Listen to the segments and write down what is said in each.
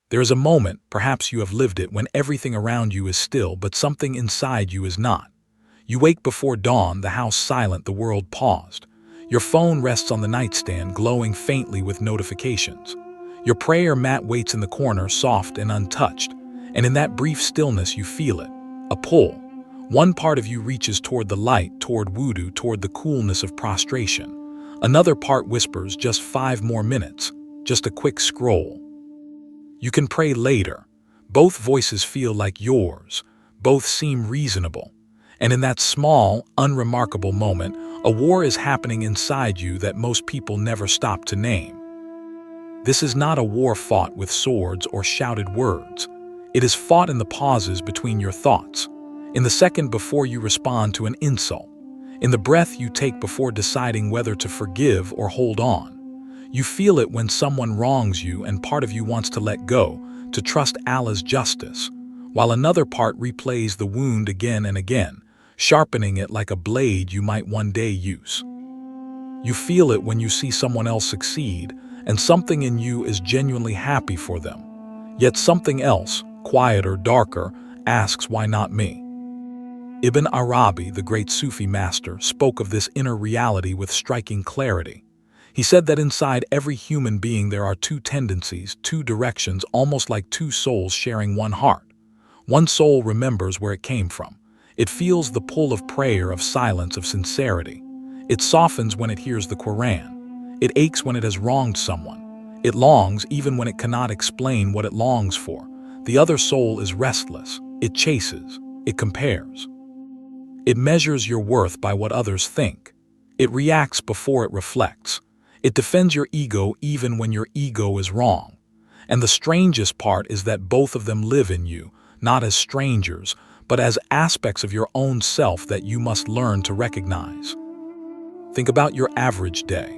There is a moment, perhaps you have lived it, when everything around you is still but something inside you is not. You wake before dawn, the house silent, the world paused. Your phone rests on the nightstand, glowing faintly with notifications. Your prayer mat waits in the corner, soft and untouched. And in that brief stillness you feel it, a pull. One part of you reaches toward the light, toward wudu, toward the coolness of prostration. Another part whispers, just 5 more minutes, just a quick scroll. You can pray later. Both voices feel like yours. Both seem reasonable. And in that small, unremarkable moment, a war is happening inside you that most people never stop to name. This is not a war fought with swords or shouted words. It is fought in the pauses between your thoughts, in the second before you respond to an insult, in the breath you take before deciding whether to forgive or hold on. You feel it when someone wrongs you and part of you wants to let go, to trust Allah's justice, while another part replays the wound again and again, sharpening it like a blade you might one day use. You feel it when you see someone else succeed, and something in you is genuinely happy for them. Yet something else, quieter, darker, asks, why not me? Ibn Arabi, the great Sufi master, spoke of this inner reality with striking clarity. He said that inside every human being there are 2 tendencies, 2 directions, almost like 2 souls sharing one heart. One soul remembers where it came from. It feels the pull of prayer, of silence, of sincerity. It softens when it hears the Quran. It aches when it has wronged someone. It longs even when it cannot explain what it longs for. The other soul is restless. It chases. It compares. It measures your worth by what others think. It reacts before it reflects. It defends your ego even when your ego is wrong. And the strangest part is that both of them live in you, not as strangers, but as aspects of your own self that you must learn to recognize. Think about your average day.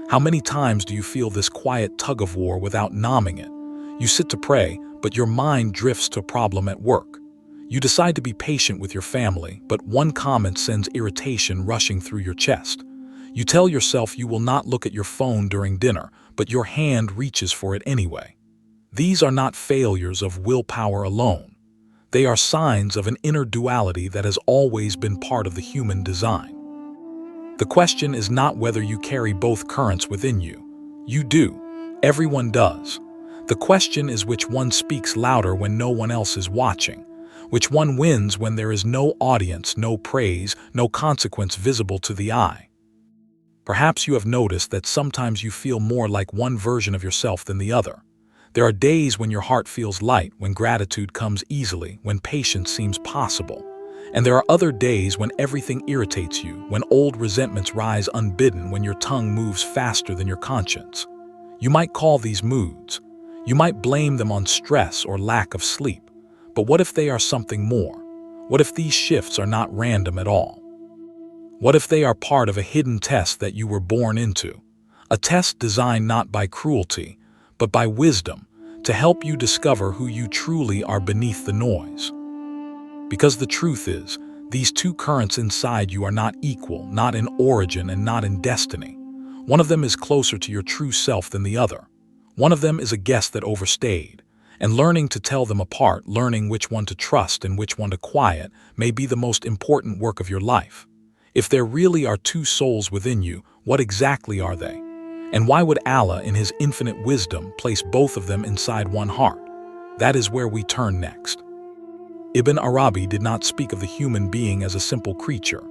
How many times do you feel this quiet tug-of-war without numbing it? You sit to pray, but your mind drifts to a problem at work. You decide to be patient with your family, but one comment sends irritation rushing through your chest. You tell yourself you will not look at your phone during dinner, but your hand reaches for it anyway. These are not failures of willpower alone. They are signs of an inner duality that has always been part of the human design. The question is not whether you carry both currents within you. You do. Everyone does. The question is which one speaks louder when no one else is watching, which one wins when there is no audience, no praise, no consequence visible to the eye. Perhaps you have noticed that sometimes you feel more like one version of yourself than the other. There are days when your heart feels light, when gratitude comes easily, when patience seems possible. And there are other days when everything irritates you, when old resentments rise unbidden, when your tongue moves faster than your conscience. You might call these moods. You might blame them on stress or lack of sleep. But what if they are something more? What if these shifts are not random at all? What if they are part of a hidden test that you were born into? A test designed not by cruelty, but by wisdom, to help you discover who you truly are beneath the noise. Because the truth is, these 2 currents inside you are not equal, not in origin and not in destiny. One of them is closer to your true self than the other. One of them is a guest that overstayed. And learning to tell them apart, learning which one to trust and which one to quiet, may be the most important work of your life. If there really are 2 souls within you, what exactly are they? And why would Allah, in His infinite wisdom, place both of them inside one heart? That is where we turn next. Ibn Arabi did not speak of the human being as a simple creature.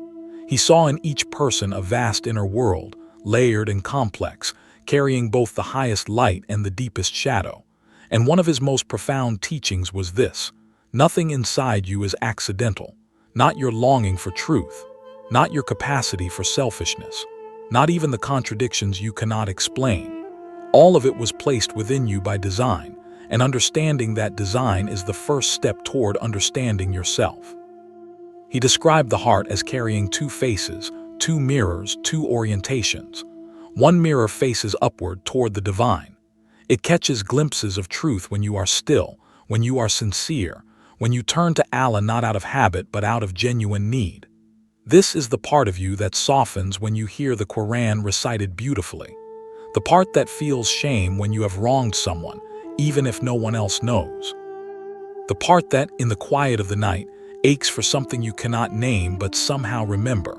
He saw in each person a vast inner world, layered and complex, carrying both the highest light and the deepest shadow. And one of his most profound teachings was this: nothing inside you is accidental, not your longing for truth, not your capacity for selfishness, not even the contradictions you cannot explain. All of it was placed within you by design, and understanding that design is the first step toward understanding yourself. He described the heart as carrying 2 faces, 2 mirrors, 2 orientations. One mirror faces upward toward the divine. It catches glimpses of truth when you are still, when you are sincere, when you turn to Allah not out of habit but out of genuine need. This is the part of you that softens when you hear the Quran recited beautifully. The part that feels shame when you have wronged someone, even if no one else knows. The part that, in the quiet of the night, aches for something you cannot name but somehow remember.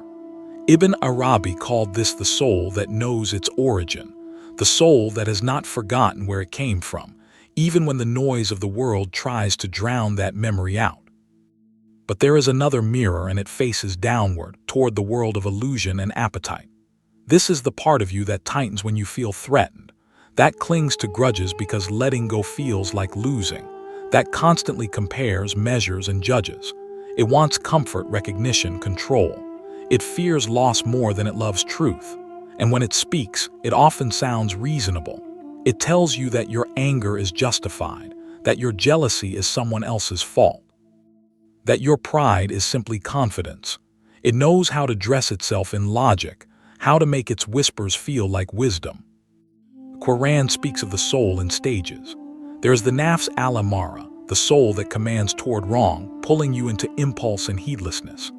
Ibn Arabi called this the soul that knows its origin, the soul that has not forgotten where it came from, even when the noise of the world tries to drown that memory out. But there is another mirror, and it faces downward, toward the world of illusion and appetite. This is the part of you that tightens when you feel threatened, that clings to grudges because letting go feels like losing, that constantly compares, measures, and judges. It wants comfort, recognition, control. It fears loss more than it loves truth. And when it speaks, it often sounds reasonable. It tells you that your anger is justified, that your jealousy is someone else's fault, that your pride is simply confidence. It knows how to dress itself in logic, how to make its whispers feel like wisdom. The Quran speaks of the soul in stages. There is the Nafs al-Amara, the soul that commands toward wrong, pulling you into impulse and heedlessness.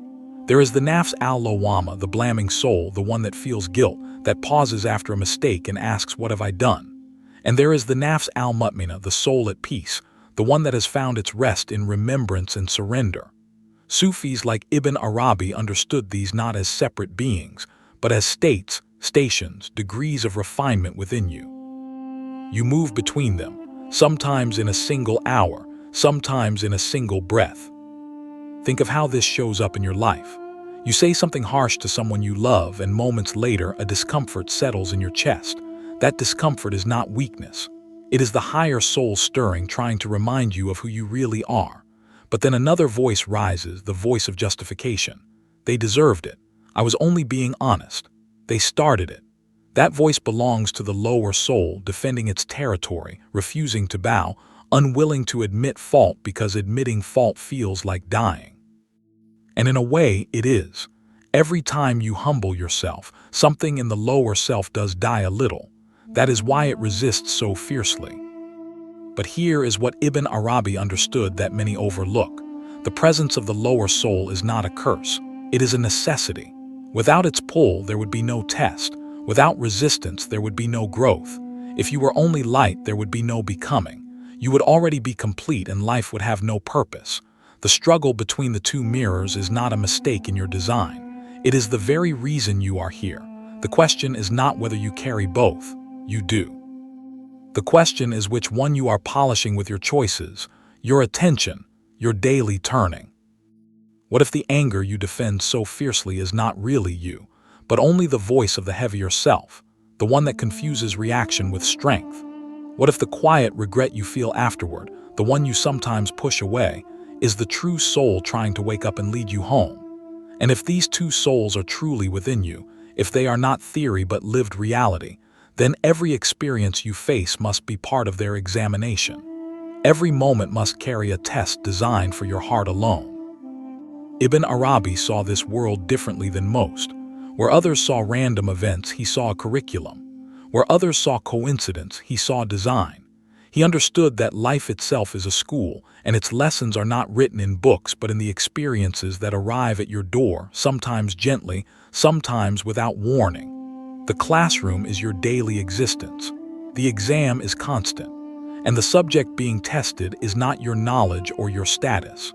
There is the Nafs al-Lawama, the blaming soul, the one that feels guilt, that pauses after a mistake and asks, "What have I done?" And there is the Nafs al-Mutmina, the soul at peace, the one that has found its rest in remembrance and surrender. Sufis like Ibn Arabi understood these not as separate beings, but as states, stations, degrees of refinement within you. You move between them, sometimes in a single hour, sometimes in a single breath. Think of how this shows up in your life. You say something harsh to someone you love, and moments later a discomfort settles in your chest. That discomfort is not weakness. It is the higher soul stirring, trying to remind you of who you really are. But then another voice rises, the voice of justification. They deserved it. I was only being honest. They started it. That voice belongs to the lower soul, defending its territory, refusing to bow, unwilling to admit fault because admitting fault feels like dying. And in a way, it is. Every time you humble yourself, something in the lower self does die a little. That is why it resists so fiercely. But here is what Ibn Arabi understood that many overlook. The presence of the lower soul is not a curse. It is a necessity. Without its pull, there would be no test. Without resistance, there would be no growth. If you were only light, there would be no becoming. You would already be complete and life would have no purpose. The struggle between the two mirrors is not a mistake in your design. It is the very reason you are here. The question is not whether you carry both. You do. The question is which one you are polishing with your choices, your attention, your daily turning. What if the anger you defend so fiercely is not really you, but only the voice of the heavier self, the one that confuses reaction with strength? What if the quiet regret you feel afterward, the one you sometimes push away, is the true soul trying to wake up and lead you home? And if these two souls are truly within you, if they are not theory but lived reality, then every experience you face must be part of their examination. Every moment must carry a test designed for your heart alone. Ibn Arabi saw this world differently than most. Where others saw random events, he saw a curriculum. Where others saw coincidence, he saw design. He understood that life itself is a school, and its lessons are not written in books but in the experiences that arrive at your door, sometimes gently, sometimes without warning. The classroom is your daily existence. The exam is constant. And the subject being tested is not your knowledge or your status.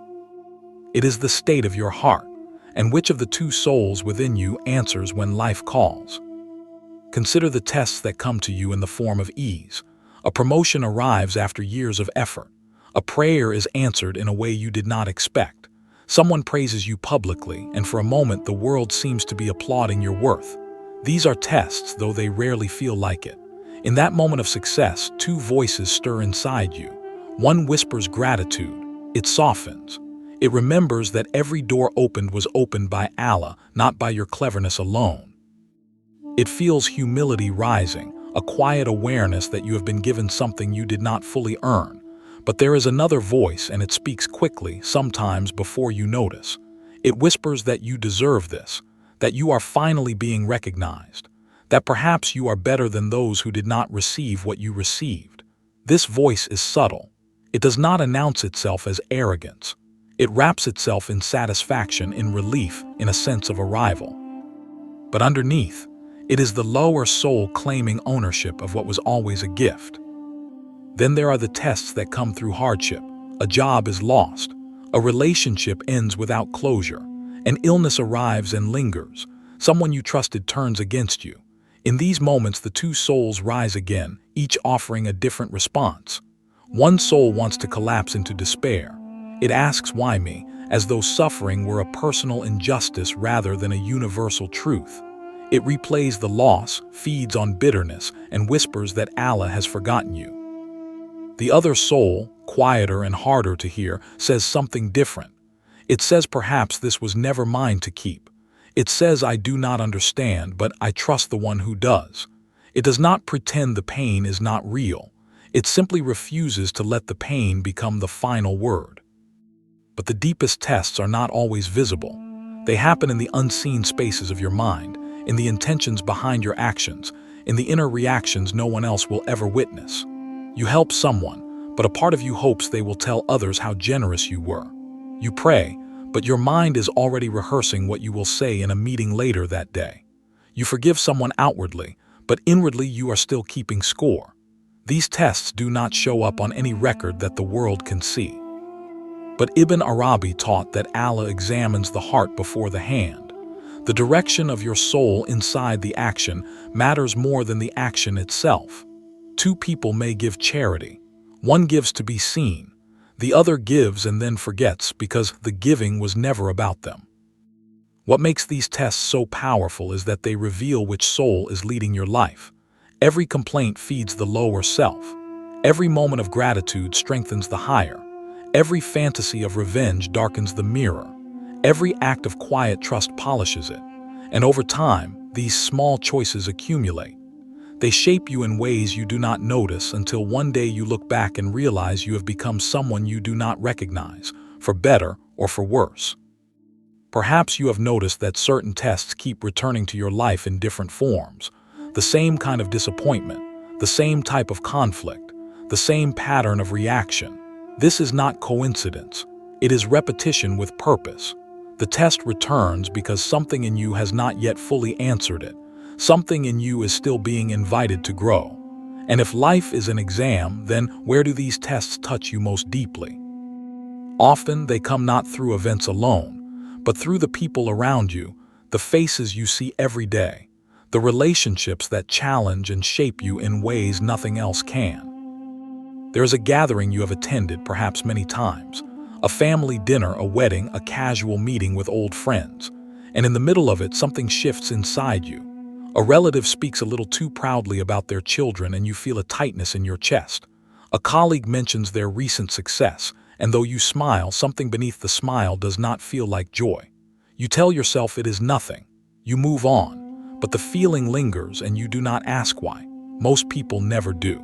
It is the state of your heart, and which of the two souls within you answers when life calls. Consider the tests that come to you in the form of ease. A promotion arrives after years of effort. A prayer is answered in a way you did not expect. Someone praises you publicly, and for a moment the world seems to be applauding your worth. These are tests, though they rarely feel like it. In that moment of success, two voices stir inside you. One whispers gratitude. It softens. It remembers that every door opened was opened by Allah, not by your cleverness alone. It feels humility rising, a quiet awareness that you have been given something you did not fully earn. But there is another voice, and it speaks quickly, sometimes before you notice. It whispers that you deserve this, that you are finally being recognized, that perhaps you are better than those who did not receive what you received. This voice is subtle. It does not announce itself as arrogance. It wraps itself in satisfaction, in relief, in a sense of arrival. But underneath, it is the lower soul claiming ownership of what was always a gift. Then there are the tests that come through hardship. A job is lost. A relationship ends without closure. An illness arrives and lingers. Someone you trusted turns against you. In these moments, the two souls rise again, each offering a different response. One soul wants to collapse into despair. It asks, "Why me?" as though suffering were a personal injustice rather than a universal truth. It replays the loss, feeds on bitterness, and whispers that Allah has forgotten you. The other soul, quieter and harder to hear, says something different. It says, "Perhaps this was never mine to keep." It says, "I do not understand, but I trust the one who does." It does not pretend the pain is not real. It simply refuses to let the pain become the final word. But the deepest tests are not always visible. They happen in the unseen spaces of your mind, in the intentions behind your actions, in the inner reactions no one else will ever witness. You help someone, but a part of you hopes they will tell others how generous you were. You pray, but your mind is already rehearsing what you will say in a meeting later that day. You forgive someone outwardly, but inwardly you are still keeping score. These tests do not show up on any record that the world can see. But Ibn Arabi taught that Allah examines the heart before the hand. The direction of your soul inside the action matters more than the action itself. Two people may give charity. One gives to be seen. The other gives and then forgets because the giving was never about them. What makes these tests so powerful is that they reveal which soul is leading your life. Every complaint feeds the lower self. Every moment of gratitude strengthens the higher. Every fantasy of revenge darkens the mirror. Every act of quiet trust polishes it. And over time, these small choices accumulate. They shape you in ways you do not notice until one day you look back and realize you have become someone you do not recognize, for better or for worse. Perhaps you have noticed that certain tests keep returning to your life in different forms. The same kind of disappointment, the same type of conflict, the same pattern of reaction. This is not coincidence. It is repetition with purpose. The test returns because something in you has not yet fully answered it. Something in you is still being invited to grow. And if life is an exam, then where do these tests touch you most deeply? Often they come not through events alone, but through the people around you, the faces you see every day, the relationships that challenge and shape you in ways nothing else can. There is a gathering you have attended perhaps many times, a family dinner, a wedding, a casual meeting with old friends, and in the middle of it something shifts inside you. A relative speaks a little too proudly about their children and you feel a tightness in your chest. A colleague mentions their recent success, and though you smile, something beneath the smile does not feel like joy. You tell yourself it is nothing. You move on, but the feeling lingers and you do not ask why. Most people never do.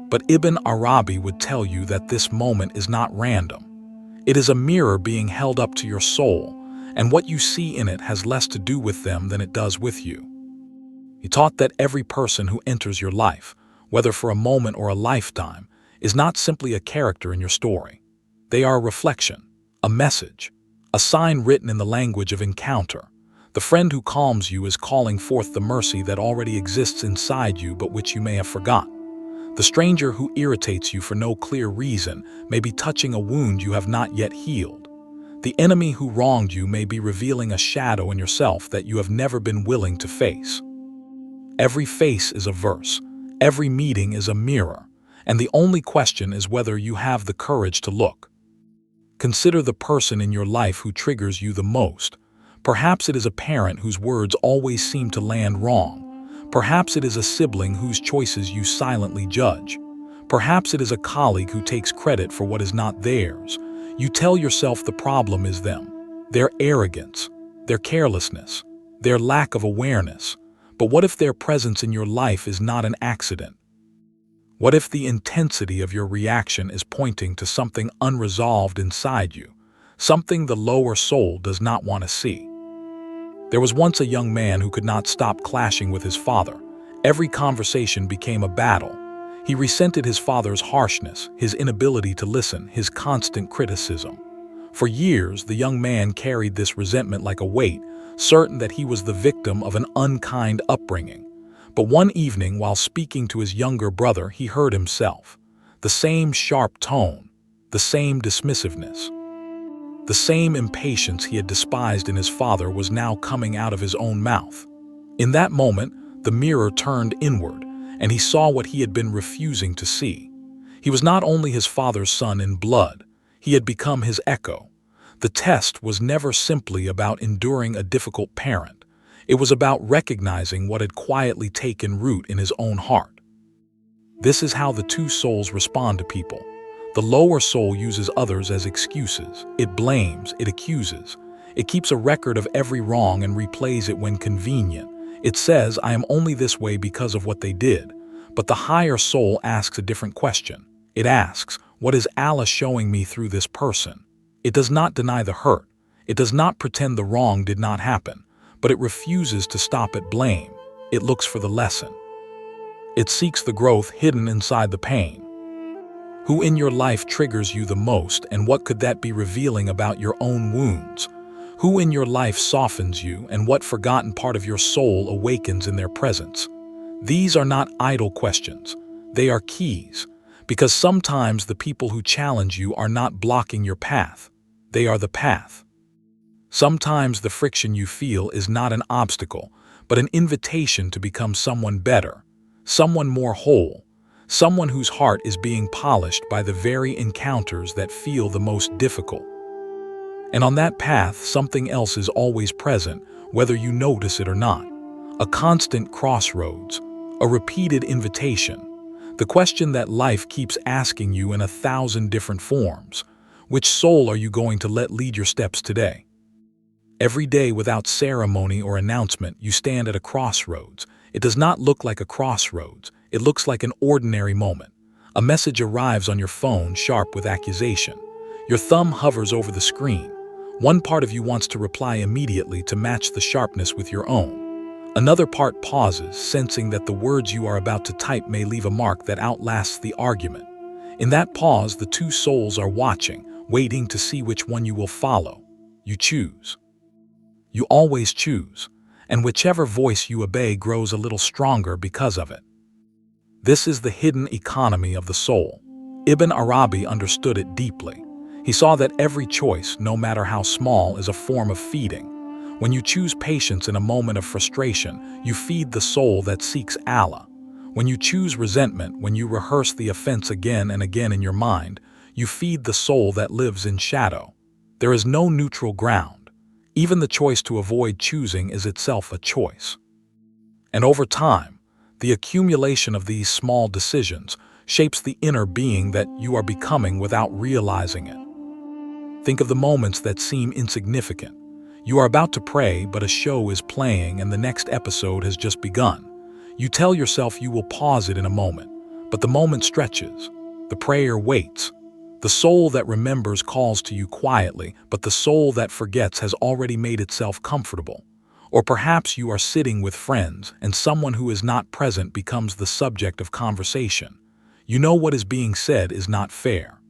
But Ibn Arabi would tell you that this moment is not random. It is a mirror being held up to your soul, and what you see in it has less to do with them than it does with you. He taught that every person who enters your life, whether for a moment or a lifetime, is not simply a character in your story. They are a reflection, a message, a sign written in the language of encounter. The friend who calms you is calling forth the mercy that already exists inside you but which you may have forgotten. The stranger who irritates you for no clear reason may be touching a wound you have not yet healed. The enemy who wronged you may be revealing a shadow in yourself that you have never been willing to face. Every face is a verse, every meeting is a mirror, and the only question is whether you have the courage to look. Consider the person in your life who triggers you the most. Perhaps it is a parent whose words always seem to land wrong. Perhaps it is a sibling whose choices you silently judge. Perhaps it is a colleague who takes credit for what is not theirs. You tell yourself the problem is them, their arrogance, their carelessness, their lack of awareness. But what if their presence in your life is not an accident? What if the intensity of your reaction is pointing to something unresolved inside you, something the lower soul does not want to see? There was once a young man who could not stop clashing with his father. Every conversation became a battle. He resented his father's harshness, his inability to listen, his constant criticism. For years, the young man carried this resentment like a weight, certain that he was the victim of an unkind upbringing. But one evening, while speaking to his younger brother, he heard himself. The same sharp tone, the same dismissiveness. The same impatience he had despised in his father was now coming out of his own mouth. In that moment, the mirror turned inward, and he saw what he had been refusing to see. He was not only his father's son in blood, he had become his echo. The test was never simply about enduring a difficult parent. It was about recognizing what had quietly taken root in his own heart. This is how the two souls respond to people. The lower soul uses others as excuses. It blames, it accuses. It keeps a record of every wrong and replays it when convenient. It says, I am only this way because of what they did. But the higher soul asks a different question. It asks, what is Allah showing me through this person? It does not deny the hurt. It does not pretend the wrong did not happen. But it refuses to stop at blame. It looks for the lesson. It seeks the growth hidden inside the pain. Who in your life triggers you the most, and what could that be revealing about your own wounds? Who in your life softens you, and what forgotten part of your soul awakens in their presence? These are not idle questions. They are keys, because sometimes the people who challenge you are not blocking your path. They are the path. Sometimes the friction you feel is not an obstacle, but an invitation to become someone better, someone more whole, someone whose heart is being polished by the very encounters that feel the most difficult. And on that path, something else is always present, whether you notice it or not. A constant crossroads, a repeated invitation, the question that life keeps asking you in 1,000 different forms. Which soul are you going to let lead your steps today? Every day, without ceremony or announcement, you stand at a crossroads. It does not look like a crossroads. It looks like an ordinary moment. A message arrives on your phone, sharp with accusation. Your thumb hovers over the screen. One part of you wants to reply immediately to match the sharpness with your own. Another part pauses, sensing that the words you are about to type may leave a mark that outlasts the argument. In that pause, the two souls are watching, waiting to see which one you will follow. You choose. You always choose, and whichever voice you obey grows a little stronger because of it. This is the hidden economy of the soul. Ibn Arabi understood it deeply. He saw that every choice, no matter how small, is a form of feeding. When you choose patience in a moment of frustration, you feed the soul that seeks Allah. When you choose resentment, when you rehearse the offense again and again in your mind, you feed the soul that lives in shadow. There is no neutral ground. Even the choice to avoid choosing is itself a choice. And over time, the accumulation of these small decisions shapes the inner being that you are becoming without realizing it. Think of the moments that seem insignificant. You are about to pray, but a show is playing and the next episode has just begun. You tell yourself you will pause it in a moment, but the moment stretches. The prayer waits. The soul that remembers calls to you quietly, but the soul that forgets has already made itself comfortable. Or perhaps you are sitting with friends, and someone who is not present becomes the subject of conversation. You know what is being said is not fair.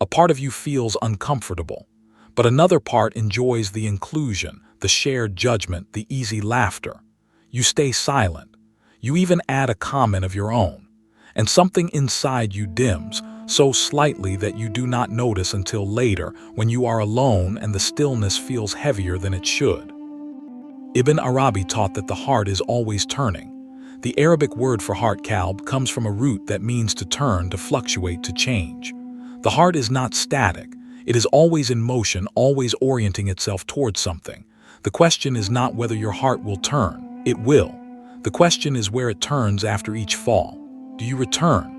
A part of you feels uncomfortable, but another part enjoys the inclusion, the shared judgment, the easy laughter. You stay silent. You even add a comment of your own. And something inside you dims, so slightly that you do not notice until later, when you are alone and the stillness feels heavier than it should. Ibn Arabi taught that the heart is always turning. The Arabic word for heart, kalb, comes from a root that means to turn, to fluctuate, to change. The heart is not static. It is always in motion, always orienting itself towards something. The question is not whether your heart will turn. It will. The question is where it turns after each fall. Do you return?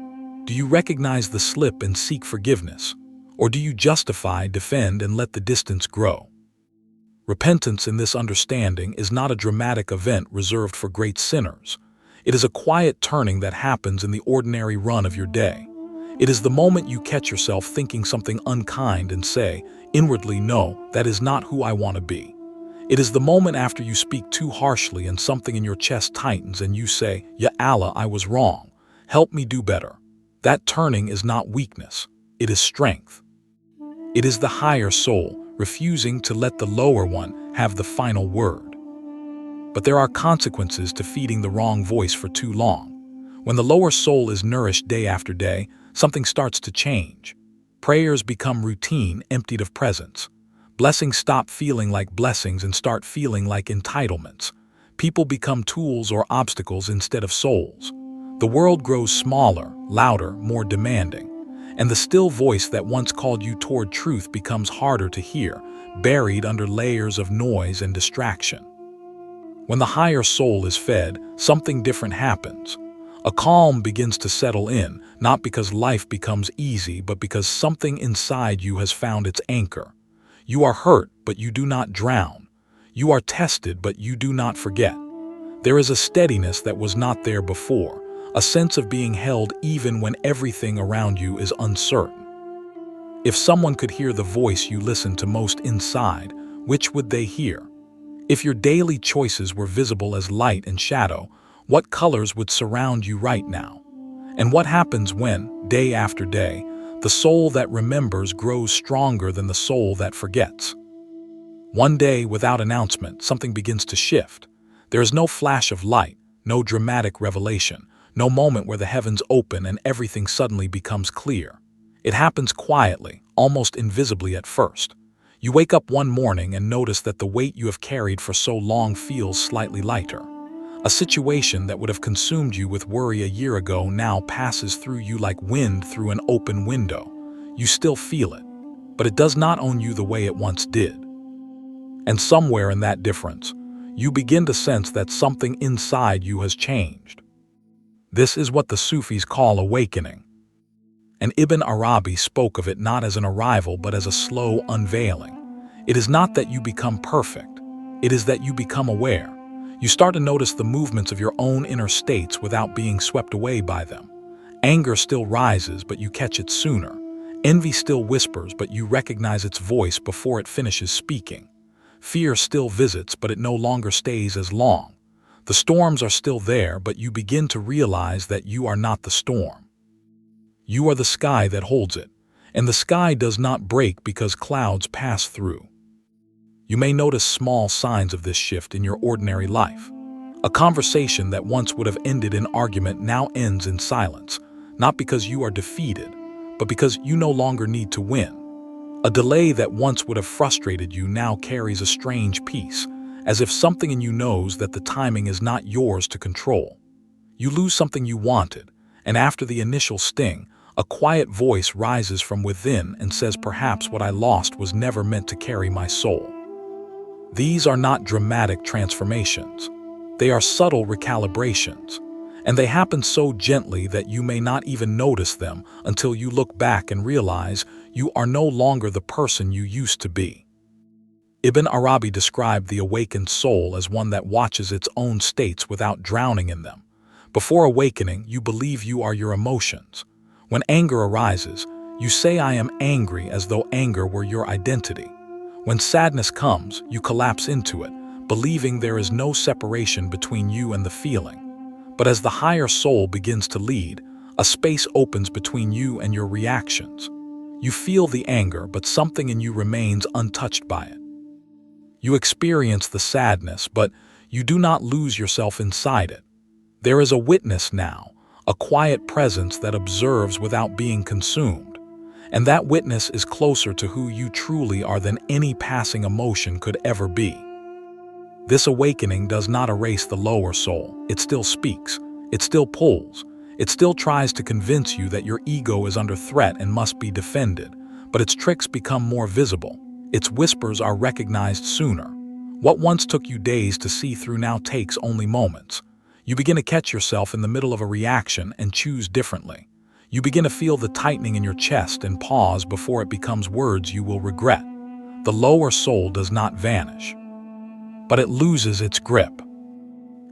Do you recognize the slip and seek forgiveness? Or do you justify, defend, and let the distance grow? Repentance in this understanding is not a dramatic event reserved for great sinners. It is a quiet turning that happens in the ordinary run of your day. It is the moment you catch yourself thinking something unkind and say, inwardly, no, that is not who I want to be. It is the moment after you speak too harshly and something in your chest tightens and you say, Ya Allah, I was wrong. Help me do better. That turning is not weakness. It is strength. It is the higher soul refusing to let the lower one have the final word. But there are consequences to feeding the wrong voice for too long. When the lower soul is nourished day after day, something starts to change. Prayers become routine, emptied of presence. Blessings stop feeling like blessings and start feeling like entitlements. People become tools or obstacles instead of souls. The world grows smaller, louder, more demanding. And the still voice that once called you toward truth becomes harder to hear, buried under layers of noise and distraction. When the higher soul is fed, something different happens. A calm begins to settle in, not because life becomes easy, but because something inside you has found its anchor. You are hurt, but you do not drown. You are tested, but you do not forget. There is a steadiness that was not there before, a sense of being held even when everything around you is uncertain. If someone could hear the voice you listen to most inside, which would they hear? If your daily choices were visible as light and shadow, what colors would surround you right now? And what happens when, day after day, the soul that remembers grows stronger than the soul that forgets? One day, without announcement, something begins to shift. There is no flash of light, no dramatic revelation, no moment where the heavens open and everything suddenly becomes clear. It happens quietly, almost invisibly at first. You wake up one morning and notice that the weight you have carried for so long feels slightly lighter. A situation that would have consumed you with worry a year ago now passes through you like wind through an open window. You still feel it, but it does not own you the way it once did. And somewhere in that difference, you begin to sense that something inside you has changed. This is what the Sufis call awakening. And Ibn Arabi spoke of it not as an arrival but as a slow unveiling. It is not that you become perfect. It is that you become aware. You start to notice the movements of your own inner states without being swept away by them. Anger still rises, but you catch it sooner. Envy still whispers, but you recognize its voice before it finishes speaking. Fear still visits, but it no longer stays as long. The storms are still there, but you begin to realize that you are not the storm. You are the sky that holds it, and the sky does not break because clouds pass through. You may notice small signs of this shift in your ordinary life. A conversation that once would have ended in argument now ends in silence, not because you are defeated, but because you no longer need to win. A delay that once would have frustrated you now carries a strange peace, as if something in you knows that the timing is not yours to control. You lose something you wanted, and after the initial sting, a quiet voice rises from within and says, perhaps what I lost was never meant to carry my soul. These are not dramatic transformations. They are subtle recalibrations, and they happen so gently that you may not even notice them until you look back and realize you are no longer the person you used to be. Ibn Arabi described the awakened soul as one that watches its own states without drowning in them. Before awakening, you believe you are your emotions. When anger arises, you say, I am angry, as though anger were your identity. When sadness comes, you collapse into it, believing there is no separation between you and the feeling. But as the higher soul begins to lead, a space opens between you and your reactions. You feel the anger, but something in you remains untouched by it. You experience the sadness, but you do not lose yourself inside it. There is a witness now, a quiet presence that observes without being consumed. And that witness is closer to who you truly are than any passing emotion could ever be. This awakening does not erase the lower soul. It still speaks. It still pulls. It still tries to convince you that your ego is under threat and must be defended. But its tricks become more visible. Its whispers are recognized sooner. What once took you days to see through now takes only moments. You begin to catch yourself in the middle of a reaction and choose differently. You begin to feel the tightening in your chest and pause before it becomes words you will regret. The lower soul does not vanish, but it loses its grip.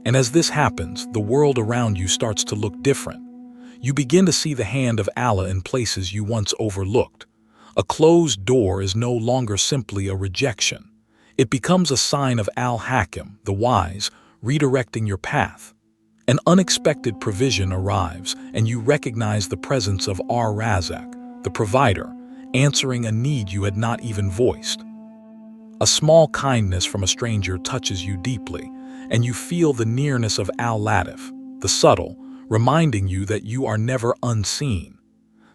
And as this happens, the world around you starts to look different. You begin to see the hand of Allah in places you once overlooked. A closed door is no longer simply a rejection. It becomes a sign of Al-Hakim, the wise, redirecting your path. An unexpected provision arrives, and you recognize the presence of Ar-Razak, the provider, answering a need you had not even voiced. A small kindness from a stranger touches you deeply, and you feel the nearness of Al-Latif, the subtle, reminding you that you are never unseen.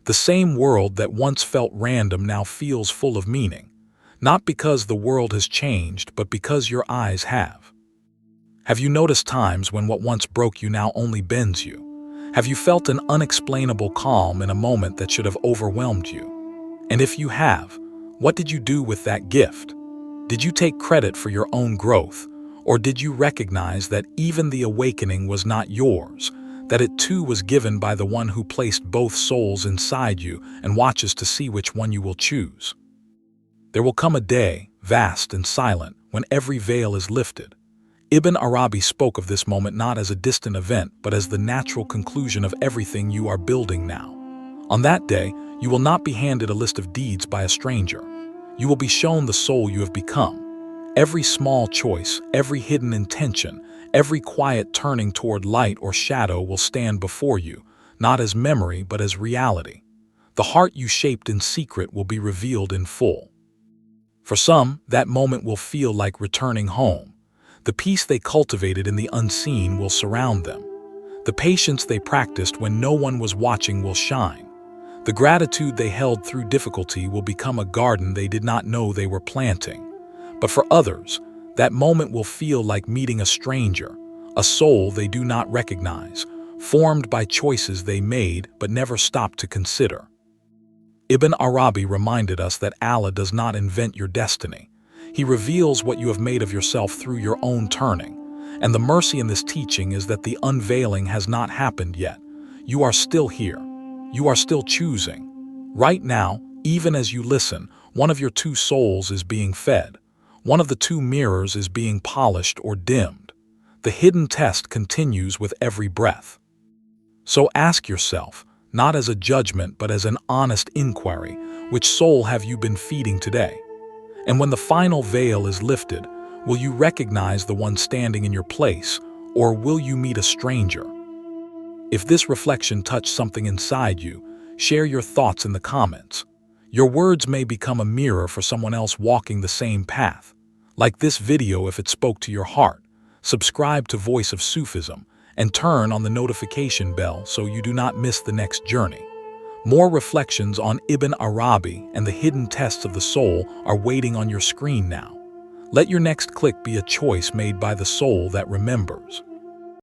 The same world that once felt random now feels full of meaning, not because the world has changed, but because your eyes have. Have you noticed times when what once broke you now only bends you? Have you felt an unexplainable calm in a moment that should have overwhelmed you? And if you have, what did you do with that gift? Did you take credit for your own growth, or did you recognize that even the awakening was not yours, that it too was given by the one who placed both souls inside you and watches to see which one you will choose? There will come a day, vast and silent, when every veil is lifted. Ibn Arabi spoke of this moment not as a distant event, but as the natural conclusion of everything you are building now. On that day, you will not be handed a list of deeds by a stranger. You will be shown the soul you have become. Every small choice, every hidden intention, every quiet turning toward light or shadow will stand before you, not as memory but as reality. The heart you shaped in secret will be revealed in full. For some, that moment will feel like returning home. The peace they cultivated in the unseen will surround them. The patience they practiced when no one was watching will shine. The gratitude they held through difficulty will become a garden they did not know they were planting. But for others, that moment will feel like meeting a stranger, a soul they do not recognize, formed by choices they made but never stopped to consider. Ibn Arabi reminded us that Allah does not invent your destiny. He reveals what you have made of yourself through your own turning. And the mercy in this teaching is that the unveiling has not happened yet. You are still here. You are still choosing. Right now, even as you listen, one of your two souls is being fed. One of the two mirrors is being polished or dimmed. The hidden test continues with every breath. So ask yourself, not as a judgment but as an honest inquiry, which soul have you been feeding today? And when the final veil is lifted, will you recognize the one standing in your place, or will you meet a stranger? If this reflection touched something inside you, share your thoughts in the comments. Your words may become a mirror for someone else walking the same path. Like this video if it spoke to your heart. Subscribe to Voice of Sufism and turn on the notification bell so you do not miss the next journey. More reflections on Ibn Arabi and the hidden tests of the soul are waiting on your screen now. Let your next click be a choice made by the soul that remembers.